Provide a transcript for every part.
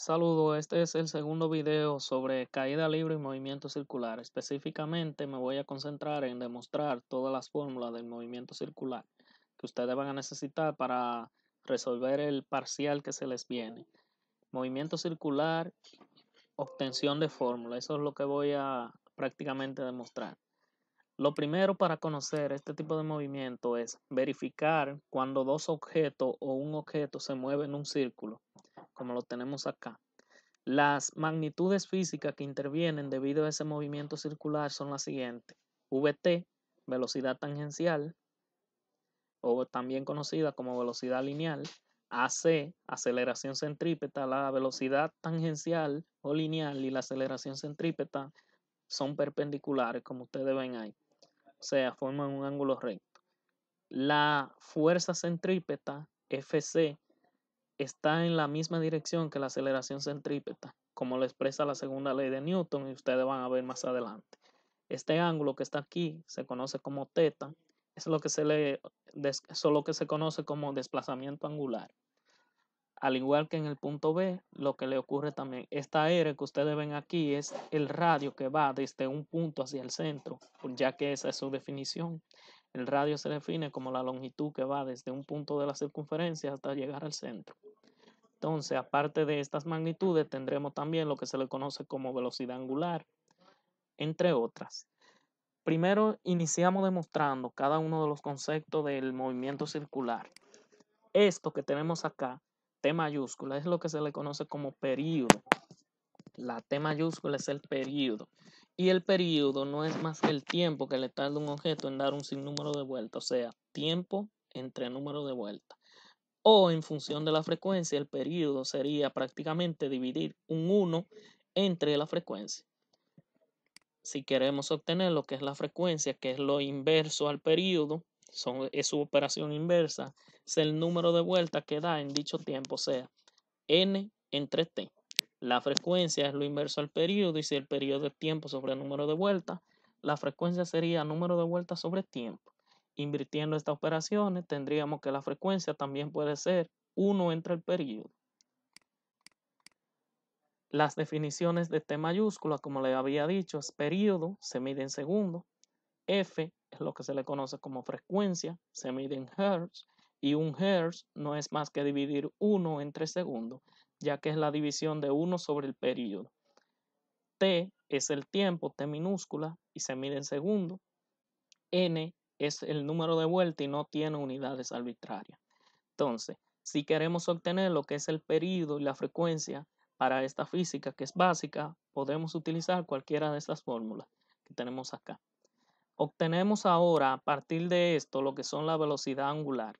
Saludos, este es el segundo video sobre caída libre y movimiento circular. Específicamente me voy a concentrar en demostrar todas las fórmulas del movimiento circular que ustedes van a necesitar para resolver el parcial que se les viene. Movimiento circular, obtención de fórmula, eso es lo que voy a prácticamente demostrar. Lo primero para conocer este tipo de movimiento es verificar cuando dos objetos o un objeto se mueve en un círculo, como lo tenemos acá. Las magnitudes físicas que intervienen debido a ese movimiento circular son las siguientes. Vt, velocidad tangencial, o también conocida como velocidad lineal. Ac, aceleración centrípeta. La velocidad tangencial o lineal y la aceleración centrípeta son perpendiculares, como ustedes ven ahí. O sea, forman un ángulo recto. La fuerza centrípeta, Fc, está en la misma dirección que la aceleración centrípeta, como lo expresa la segunda ley de Newton y ustedes van a ver más adelante. Este ángulo que está aquí se conoce como teta, es lo que eso es lo que se conoce como desplazamiento angular. Al igual que en el punto B, lo que le ocurre también, esta R que ustedes ven aquí es el radio que va desde un punto hacia el centro, ya que esa es su definición. El radio se define como la longitud que va desde un punto de la circunferencia hasta llegar al centro. Entonces, aparte de estas magnitudes, tendremos también lo que se le conoce como velocidad angular, entre otras. Primero, iniciamos demostrando cada uno de los conceptos del movimiento circular. Esto que tenemos acá, T mayúscula, es lo que se le conoce como período. La T mayúscula es el período. Y el período no es más que el tiempo que le tarda un objeto en dar un sinnúmero de vueltas, o sea, tiempo entre número de vueltas. O en función de la frecuencia, el período sería prácticamente dividir un 1 entre la frecuencia. Si queremos obtener lo que es la frecuencia, que es lo inverso al período, es su operación inversa, es el número de vueltas que da en dicho tiempo, o sea, n entre t. La frecuencia es lo inverso al período y si el período es tiempo sobre el número de vueltas, la frecuencia sería número de vueltas sobre tiempo. Invirtiendo estas operaciones, tendríamos que la frecuencia también puede ser 1 entre el período. Las definiciones de T mayúscula, como le había dicho, es período, se mide en segundos. F es lo que se le conoce como frecuencia, se mide en hertz. Y un hertz no es más que dividir 1 entre segundos, ya que es la división de 1 sobre el período. T es el tiempo, T minúscula, y se mide en segundos. N es el número de vuelta y no tiene unidades arbitrarias. Entonces, si queremos obtener lo que es el período y la frecuencia para esta física que es básica, podemos utilizar cualquiera de estas fórmulas que tenemos acá. Obtenemos ahora a partir de esto lo que son la velocidad angular.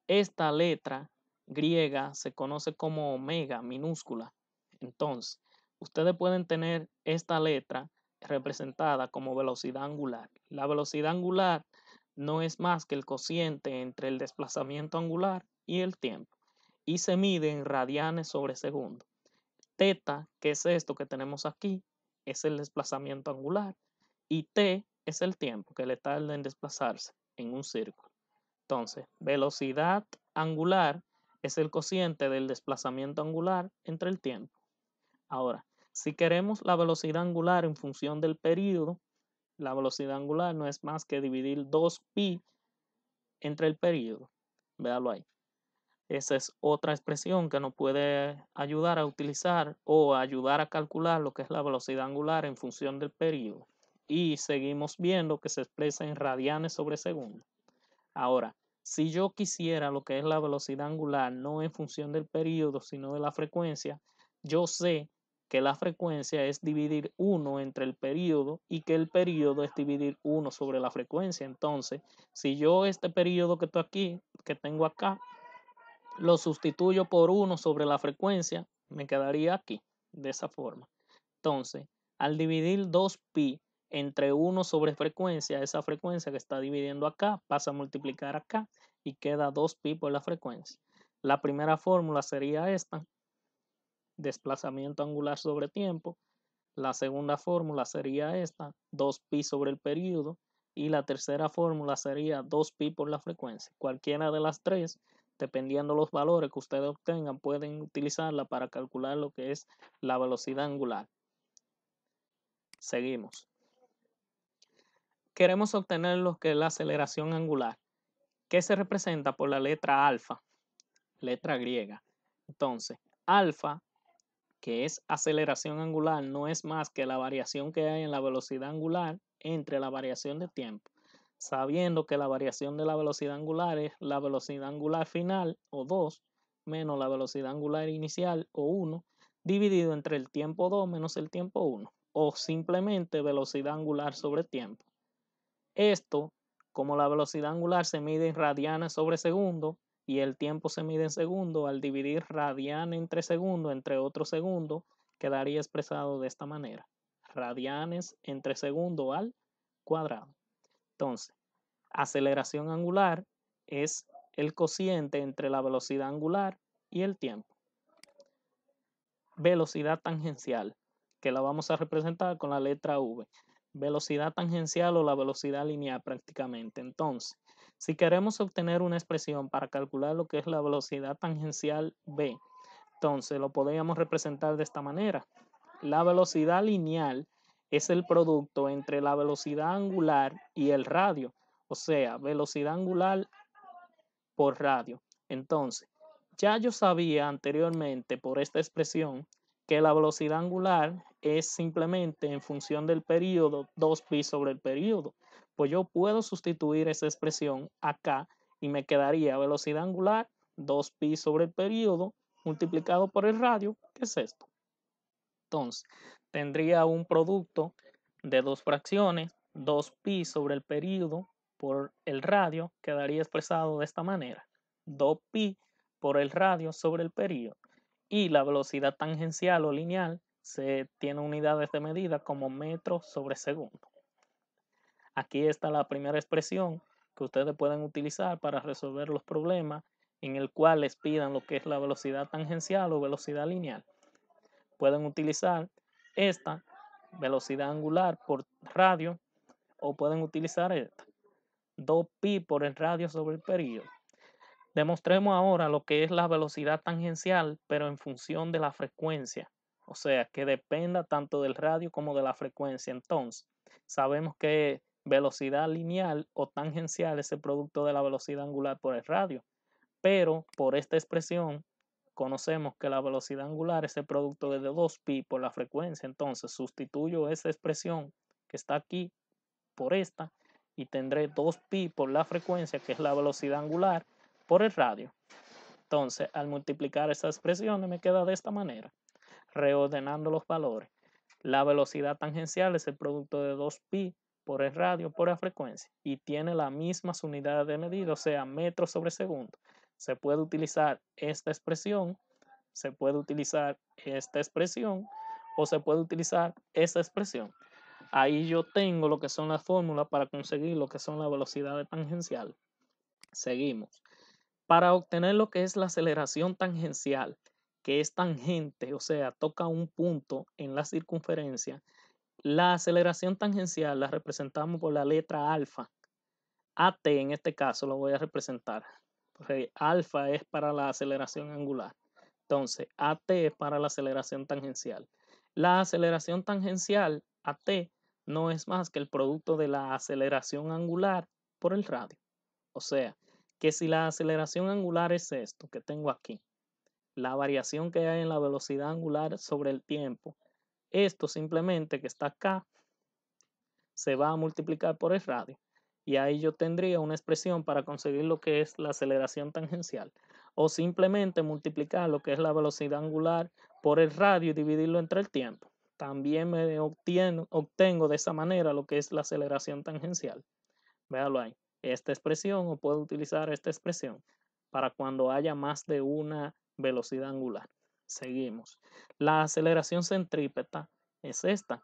Esta letra griega se conoce como omega minúscula. Entonces, ustedes pueden tener esta letra representada como velocidad angular. La velocidad angular no es más que el cociente entre el desplazamiento angular y el tiempo y se mide en radianes sobre segundo. Teta, que es esto que tenemos aquí, es el desplazamiento angular y t es el tiempo que le tarda en desplazarse en un círculo. Entonces, velocidad angular es el cociente del desplazamiento angular entre el tiempo. Ahora, si queremos la velocidad angular en función del período, la velocidad angular no es más que dividir 2pi entre el período. Véalo ahí. Esa es otra expresión que nos puede ayudar a utilizar o ayudar a calcular lo que es la velocidad angular en función del período. Y seguimos viendo que se expresa en radianes sobre segundo. Ahora, si yo quisiera lo que es la velocidad angular, no en función del período, sino de la frecuencia, yo sé que la frecuencia es dividir 1 entre el período y que el período es dividir 1 sobre la frecuencia. Entonces, si yo este período que tengo acá, lo sustituyo por 1 sobre la frecuencia, me quedaría aquí, de esa forma. Entonces, al dividir 2pi entre 1 sobre frecuencia, esa frecuencia que está dividiendo acá pasa a multiplicar acá y queda 2pi por la frecuencia. La primera fórmula sería esta, desplazamiento angular sobre tiempo. La segunda fórmula sería esta, 2pi sobre el período. Y la tercera fórmula sería 2pi por la frecuencia. Cualquiera de las tres dependiendo los valores que ustedes obtengan, pueden utilizarla para calcular lo que es la velocidad angular. Seguimos. Queremos obtener lo que es la aceleración angular, que se representa por la letra alfa, letra griega. Entonces, alfa, que es aceleración angular, no es más que la variación que hay en la velocidad angular entre la variación de tiempo, sabiendo que la variación de la velocidad angular es la velocidad angular final, o 2, menos la velocidad angular inicial, o 1, dividido entre el tiempo 2 menos el tiempo 1, o simplemente velocidad angular sobre tiempo. Esto, como la velocidad angular se mide en radianes sobre segundo y el tiempo se mide en segundo, al dividir radian entre segundo entre otro segundo, quedaría expresado de esta manera: radianes entre segundo al cuadrado. Entonces, aceleración angular es el cociente entre la velocidad angular y el tiempo. Velocidad tangencial, que la vamos a representar con la letra V. Velocidad tangencial o la velocidad lineal prácticamente. Entonces, si queremos obtener una expresión para calcular lo que es la velocidad tangencial V, entonces lo podríamos representar de esta manera. La velocidad lineal es el producto entre la velocidad angular y el radio, o sea, velocidad angular por radio. Entonces, ya yo sabía anteriormente por esta expresión que la velocidad angular es simplemente en función del periodo 2pi sobre el periodo. Pues yo puedo sustituir esa expresión acá y me quedaría velocidad angular 2pi sobre el periodo multiplicado por el radio, ¿qué es esto? Entonces, tendría un producto de dos fracciones, 2pi sobre el periodo por el radio, quedaría expresado de esta manera: 2pi por el radio sobre el periodo. Y la velocidad tangencial o lineal se tiene unidades de medida como metros sobre segundo. Aquí está la primera expresión que ustedes pueden utilizar para resolver los problemas en el cual les pidan lo que es la velocidad tangencial o velocidad lineal. Pueden utilizar esta velocidad angular por radio o pueden utilizar esta 2pi por el radio sobre el periodo. Demostremos ahora lo que es la velocidad tangencial, pero en función de la frecuencia, o sea, que dependa tanto del radio como de la frecuencia. Entonces, sabemos que velocidad lineal o tangencial es el producto de la velocidad angular por el radio, pero por esta expresión conocemos que la velocidad angular es el producto de 2pi por la frecuencia. Entonces, sustituyo esa expresión que está aquí por esta y tendré 2pi por la frecuencia, que es la velocidad angular, por el radio. Entonces, al multiplicar esas expresiones me queda de esta manera, reordenando los valores. La velocidad tangencial es el producto de 2pi por el radio por la frecuencia y tiene las mismas unidades de medida, o sea, metros sobre segundo. Se puede utilizar esta expresión, se puede utilizar esta expresión o se puede utilizar esta expresión. Ahí yo tengo lo que son las fórmulas para conseguir lo que son las velocidades tangenciales. Seguimos. Para obtener lo que es la aceleración tangencial, que es tangente, o sea, toca un punto en la circunferencia, la aceleración tangencial la representamos por la letra alfa. AT en este caso lo voy a representar. Porque alfa es para la aceleración angular. Entonces, AT es para la aceleración tangencial. La aceleración tangencial, AT, no es más que el producto de la aceleración angular por el radio. O sea, que si la aceleración angular es esto que tengo aquí, la variación que hay en la velocidad angular sobre el tiempo, esto simplemente que está acá se va a multiplicar por el radio y ahí yo tendría una expresión para conseguir lo que es la aceleración tangencial, o simplemente multiplicar lo que es la velocidad angular por el radio y dividirlo entre el tiempo. También me obtengo de esa manera lo que es la aceleración tangencial. Véalo ahí, esta expresión, o puedo utilizar esta expresión para cuando haya más de una velocidad angular. Seguimos. La aceleración centrípeta es esta.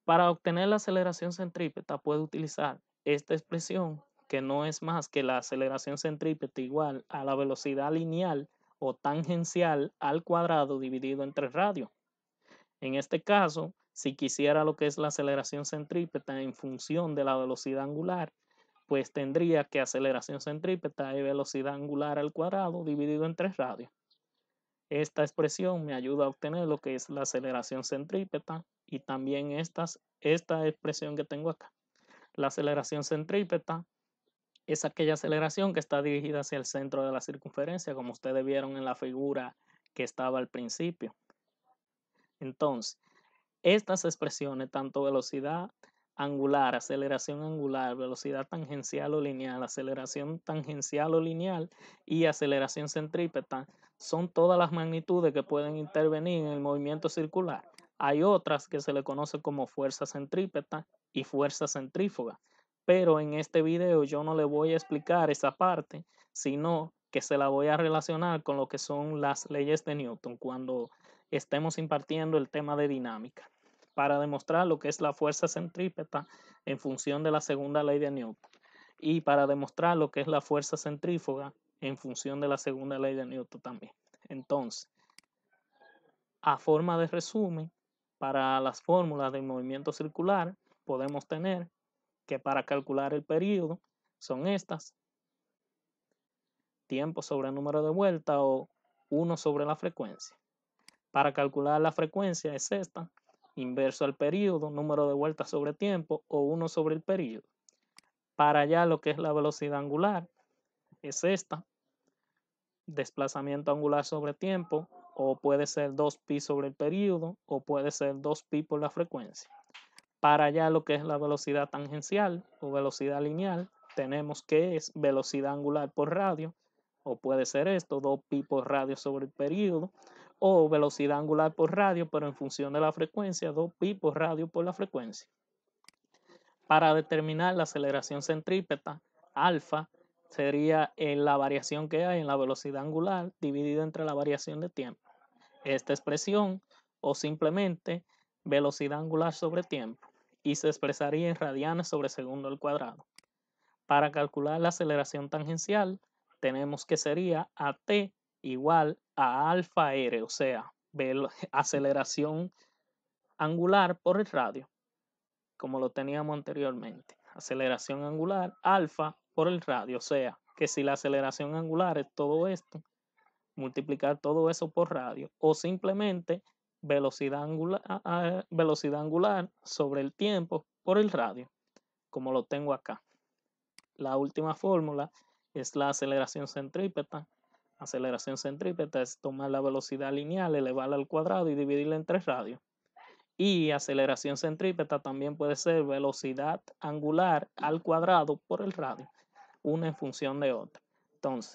Para obtener la aceleración centrípeta puedo utilizar esta expresión, que no es más que la aceleración centrípeta igual a la velocidad lineal o tangencial al cuadrado dividido entre radio. En este caso, si quisiera lo que es la aceleración centrípeta en función de la velocidad angular, pues tendría que aceleración centrípeta es velocidad angular al cuadrado dividido entre radios. Esta expresión me ayuda a obtener lo que es la aceleración centrípeta y también esta expresión que tengo acá. La aceleración centrípeta es aquella aceleración que está dirigida hacia el centro de la circunferencia, como ustedes vieron en la figura que estaba al principio. Entonces, estas expresiones, tanto velocidad angular, aceleración angular, velocidad tangencial o lineal, aceleración tangencial o lineal y aceleración centrípeta, son todas las magnitudes que pueden intervenir en el movimiento circular. Hay otras que se le conoce como fuerza centrípeta y fuerza centrífuga, pero en este video yo no le voy a explicar esa parte, sino que se la voy a relacionar con lo que son las leyes de Newton cuando estemos impartiendo el tema de dinámica, para demostrar lo que es la fuerza centrípeta en función de la segunda ley de Newton y para demostrar lo que es la fuerza centrífuga en función de la segunda ley de Newton también. Entonces, a forma de resumen, para las fórmulas del movimiento circular podemos tener que para calcular el periodo son estas: tiempo sobre el número de vueltas o 1 sobre la frecuencia. Para calcular la frecuencia es esta: inverso al periodo, número de vueltas sobre tiempo o 1 sobre el periodo. Para allá lo que es la velocidad angular es esta: desplazamiento angular sobre tiempo, o puede ser 2pi sobre el periodo o puede ser 2pi por la frecuencia. Para allá lo que es la velocidad tangencial o velocidad lineal, tenemos que es velocidad angular por radio, o puede ser esto, 2pi por radio sobre el periodo, o velocidad angular por radio, pero en función de la frecuencia, 2pi por radio por la frecuencia. Para determinar la aceleración centrípeta, alfa sería la variación que hay en la velocidad angular dividida entre la variación de tiempo. Esta expresión, o simplemente velocidad angular sobre tiempo, y se expresaría en radianes sobre segundo al cuadrado. Para calcular la aceleración tangencial, tenemos que sería AT igual a alfa R, o sea, aceleración angular por el radio, como lo teníamos anteriormente. Aceleración angular alfa por el radio, o sea, que si la aceleración angular es todo esto, multiplicar todo eso por radio, o simplemente velocidad angular sobre el tiempo por el radio, como lo tengo acá. La última fórmula es la aceleración centrípeta. Aceleración centrípeta es tomar la velocidad lineal, elevarla al cuadrado y dividirla entre radios. Y aceleración centrípeta también puede ser velocidad angular al cuadrado por el radio, una en función de otra. Entonces,